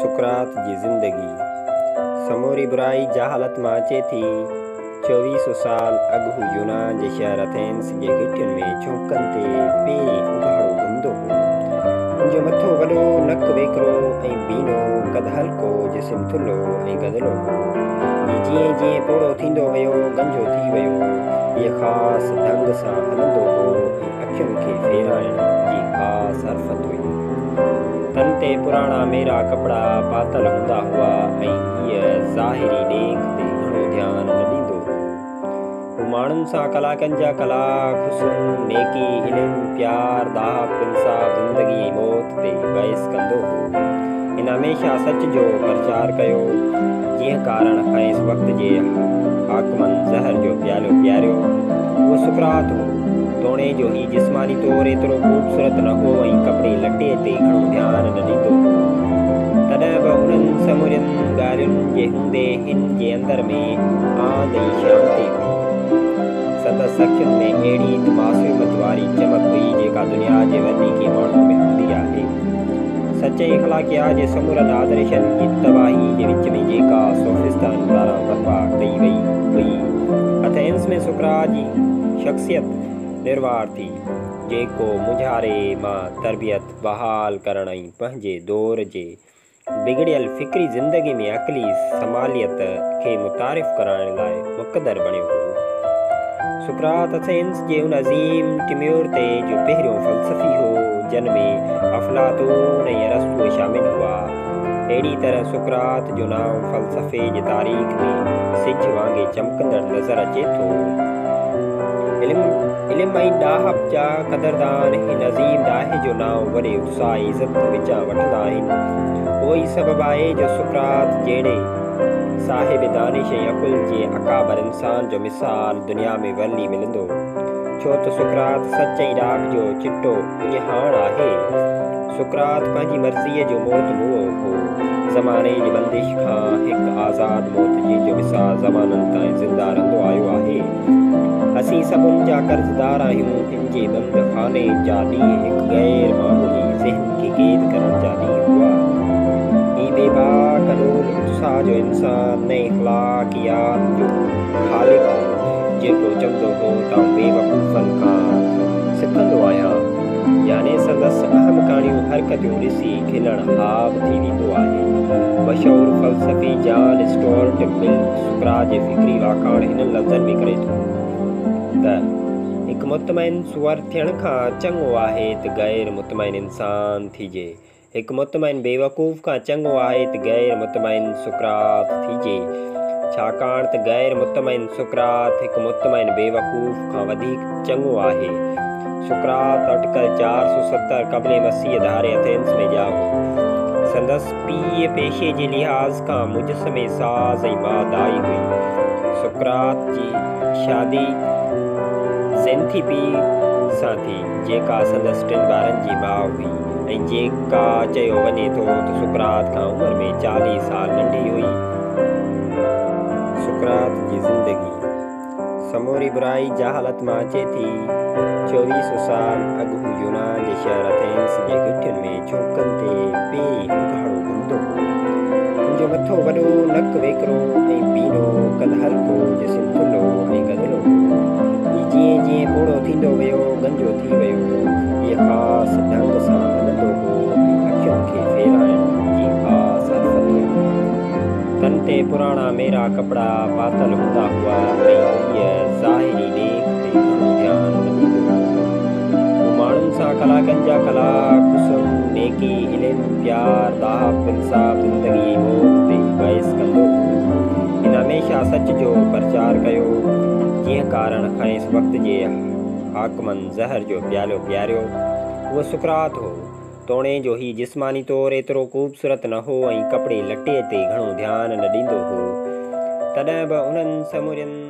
सुकरात जी ज़िंदगी समूरी बुराई जहालत मां अचे थी। 2400 साल अॻु यूनान जे शहर एथेंस जे घिटियुनि में चौकनि ते पहिरीं उघाड़ो घुमंदो हो। हुन जो मथो वॾो, नक वेकिरो ऐं बीनो, कद हल्को, जिस्म थुल्हो ऐं गदिलो हो। जीअं जीअं पोड़ो थींदो वियो, गंजो थी वियो। हीअ ख़ासि ढंग सां हलंदो हो ऐं अखियुनि खे फेराइण जी ख़ासि हरफ़त हुई। तन ते पुराणा मेरा कपिड़ा पातल हूंदा हुआ ऐं हीअ ज़ाहिरी ॾेख ते घणो ध्यानु न ॾींदो हो। हू माण्हुनि सां कलाकनि जा कलाक हुस्न, नेकी, इल्मु, प्यार, दाहप, इंसाफ़, ज़िंदगी ऐं मौत ते बहस कंदो हो। हिन हमेशह सच जो प्रचार कयो। जीअं कारण खंयसि वक़्त जे हाकमनि ज़हर जो प्यालो पियारियो, उहो सुकरात हो। तोणे जो ही जिस्मानी तौर एतिरो ख़ूबसूरत न हो ऐं कपिड़े लटे ते घणो ध्यानु न ॾींदो हो। तॾहिं बि उन्हनि समूरियुनि ॻाल्हियुनि जे हूंदे हिन जे अंदर में आंद ऐं शांती हुई। संदसि अखियुनि में अहिड़ी मासूमियत वारी चमक हुई जेका दुनिया जे वधीके माण्हुनि में हूंदी आहे। सच ऐं इख़लाक़ियात जे समूरनि आदर्शनि जी तबाही जे विच में जेका सोफ़िस्तान पारां बर्पा कई वई हुई, एथेंस में सुकरात जी शख़्सियत निर्वार थी, जेको मुझारे मां तरबियत बहाल करण ऐं पंहिंजे दौर जे बिगड़ियल फ़िक्री ज़िंदगी में अक़ली समालियत खे मुतारिफ़ करण लाइ मुक़दर बणियो हो। सुकरात एथेंस जे उन अज़ीम तिमूर ते जो पहिरियों फ़लसफ़ी हो, जिन में अफ़लातून ऐं अरस्तू शामिल हुआ। अहिड़ी तरह सुकरात जो नाम फ़लसफ़े जे तारीख़ में सिज वांगुरु चमकंदड़ नज़र अचे थो। इल्म ऐं ॾाहप जा क़दरदान हिन अज़ीम ॾाहे जो नाम वॾे उत्साह ऐं इज़त विचां वठंदा आहिनि। उहो ई सबबु आहे जो सुकरात जहिड़े साहिब दानिश ऐं अक़ुल जे अकाबर इंसान जो मिसाल दुनिया में वरली मिलंदो। छो त सुकरात सच ऐं ॾाह जो चिटो इजहार आहे। सुकरात पंहिंजी मर्ज़ीअ जो मौत मुओ हो। ज़माने जी बंदिश खां हिकु आज़ाद मौत जी जो मिसाल ज़माननि ताईं ज़िंदा रहंदो आयो आहे। असीं सभिनी जा कर्ज़दार आहियूं। हिन जे बंद खाने जा ॾींहं हिकु गैर मामूली ज़हन खे क़ैद करण जा ॾींहं हुआ। ही बेबाक अनूल उत्साह जो इंसान न इख़लाक़ियात जो ख़ालिक़ हो, जेको चवंदो हो त बेवकूफ़नि खां सिखंदो आहियां। याने संदसि अहम काणियूं हरकतूं ॾिसी खिलण हाब थी वेंदो आहे। मशहूरु फ़लसफ़ी जॉन स्टुअर्ट मिल सुकरात जे फ़िक्री वाखाण हिन लफ़्ज़नि में करे थो त हिकु मुतमइन सुअर थियण खां चङो आहे त गैर मुतमइन इंसान थिजे। हिकु मुतमइन बेवकूफ़ खां चङो आहे त गैर मुतमइन सुकरात थिजे। छाकाणि त गैर मुतमइन सुकरात हिकु मुतमइन बेवकूफ़ खां वधीक चङो आहे। सुकरात अटकल 470 क़ब्ल मसीह धारे एथेंस में ॼाओ। संदसि पीउ पेशे जे लिहाज़ खां मुजस्समे साज़ ऐं मादाई हुई। सुकरात जी शादी ज़ेन्थिपी सां थी, जेका संदसि 3 ॿारनि जी माउ हुई ऐं जेका चयो वञे थो त सुकरात खां उमिरि में 40 साल नंढी हुई। सुकरात जी ज़िंदगी समूरी बुराई जहालत मां अचे थी। 2400 साल अॻु यूनान जे शहर एथेंस जे घिटियुनि में चौकनि ते पहिरीं उघाड़ो घुमंदो हो। हुन जो मथो वॾो, नक वेकिरो ऐं बीनो, कद हल्को, जिस्म थुल्हो ऐं गदिलो हो। जीअं जीअं पोड़ो थींदो वियो, गंजो थी वियो। हीअ ख़ासि ढंग सां हलंदो हो ऐं अखियुनि खे फेराइण जी ख़ासि हरफ़त हुई। तन ते पुराणा मेरा कपिड़ा पातल हूंदा हुआ ऐं हीअ ज़ाहिरी ॾेख ते घणो ध्यानु न ॾींदो हो। हू माण्हुनि सां कलाकनि जा कलाक हुस्न, नेकी, इल्मु, प्यार, दाहप, इंसाफ़, ज़िंदगी ऐं मौत ते बहस कंदो हो। हिन हमेशह सच जो प्रचार कयो। जीअं कारण खंयसि वक़्त जे हाकमनि ज़हर जो प्यालो पियारियो, उहो सुकरात हो। तोणे जो ही जिस्मानी तौर एतिरो ख़ूबसूरत न हो ऐं कपिड़े लटे ते घणो ध्यानु न ॾींदो हो। तॾहिं बि उन्हनि समूरियुनि